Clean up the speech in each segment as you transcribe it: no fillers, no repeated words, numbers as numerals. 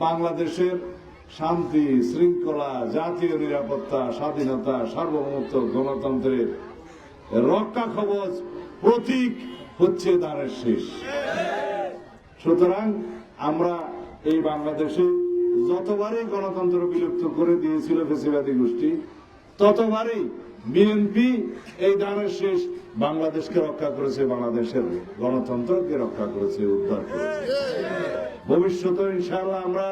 বাংলাদেশের শান্তি শৃঙ্খলা, জাতীয় নিরাপত্তা, স্বাধীনতা, সার্বভৌমত্ব, গণতন্ত্রের রক্ষা কবচ প্রতীক হচ্ছে ধানের শীষ। সুতরাং আমরা এই বাংলাদেশে যতবারই গণতন্ত্র বিলুপ্ত করে দিয়েছিল ফ্যাসিবাদী গোষ্ঠী, ততবারই বিএনপি এই ধানের শীষ বাংলাদেশকে রক্ষা করেছে, বাংলাদেশের গণতন্ত্রকে রক্ষা করেছে, উদ্ধার করেছে। ভবিষ্যতে ইনশাআল্লাহ আমরা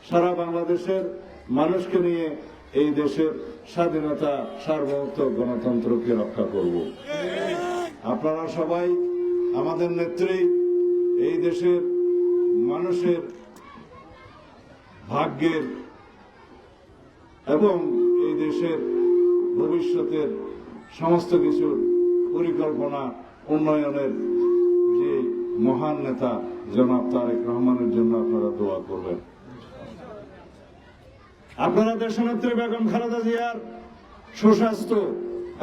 সারা বাংলাদেশের মানুষকে নিয়ে এই দেশের স্বাধীনতা, সার্বভৌমত্ব, গণতন্ত্রকে রক্ষা করব। আপনারা সবাই আমাদের নেত্রী, এই দেশের মানুষের ভাগ্যের এবং এই দেশের ভবিষ্যতের সমস্ত কিছুর পরিকল্পনা উন্নয়নের যে মহান নেতা জনাব তারেক রহমানের জন্য আপনারা দোয়া করবেন। আপনারা দেশনেত্রী বেগম খালেদা জিয়ার সুস্বাস্থ্য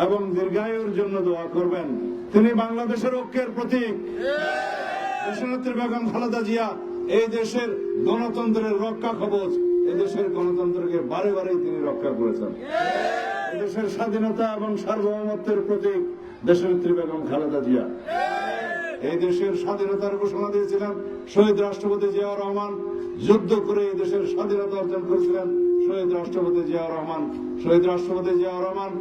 এবং দীর্ঘায়ুর জন্য দোয়া করবেন। তিনি বাংলাদেশের ঐক্যের প্রতীক। দেশনেত্রী বেগম খালেদা জিয়া এই দেশের গণতন্ত্রের রক্ষা কবচ, এদেশের গণতন্ত্রকে বারে বারেই তিনি রক্ষা করেছেন। এদেশের স্বাধীনতা এবং সার্বভৌমত্বের প্রতীক দেশনেত্রী বেগম খালেদা জিয়া। এই দেশের স্বাধীনতার ঘোষণা দিয়েছিলেন শহীদ রাষ্ট্রপতি জিয়াউর রহমান। যুদ্ধ করে এই দেশের স্বাধীনতা অর্জন করেছিলেন শহীদ রাষ্ট্রপতি জিয়াউর রহমান। শহীদ রাষ্ট্রপতি জিয়াউর রহমান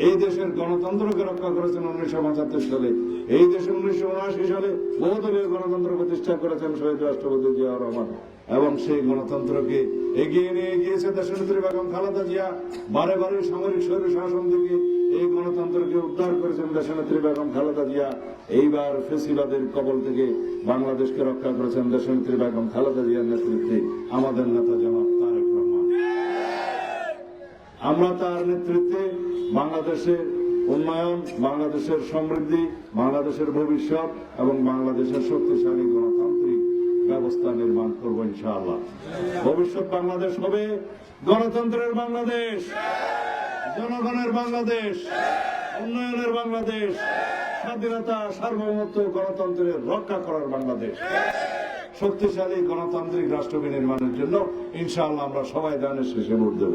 এই দেশের গণতন্ত্রকে রক্ষা করেছেন 1975 সালে। এই দেশে 1979 সালে বহুদলীয় গণতন্ত্র প্রতিষ্ঠা করেছেন শহীদ রাষ্ট্রপতি জিয়াউর রহমান এবং সেই গণতন্ত্রকে এগিয়ে নিয়ে গিয়েছে দেশনেত্রী বেগম খালেদা জিয়া। বারে বারে সামরিক স্বৈর শাসন থেকে এই গণতন্ত্রকে উদ্ধার করেছেন দেশনেত্রী বেগম খালেদা জিয়া। এইবার ফ্যাসিবাদের কবল থেকে বাংলাদেশকে রক্ষা করেছেন দেশনেত্রী বেগম খালেদা জিয়ার নেতৃত্বে আমাদের নেতা জনাব তারেক রহমান। আমরা তার নেতৃত্বে বাংলাদেশের উন্নয়ন, বাংলাদেশের সমৃদ্ধি, বাংলাদেশের ভবিষ্যৎ এবং বাংলাদেশের শক্তিশালী গণতান্ত্রিক ব্যবস্থা নির্মাণ করবো ইনশাআল্লাহ। ভবিষ্যৎ বাংলাদেশ হবে গণতন্ত্রের বাংলাদেশ, জনগণের বাংলাদেশ, উন্নয়নের বাংলাদেশ, স্বাধীনতা, সার্বভৌমত্ব, গণতন্ত্রের রক্ষা করার বাংলাদেশ। শক্তিশালী গণতান্ত্রিক রাষ্ট্র নির্মাণের জন্য ইনশাআল্লাহ আমরা সবাই ধানের শীষে ভোট দেব।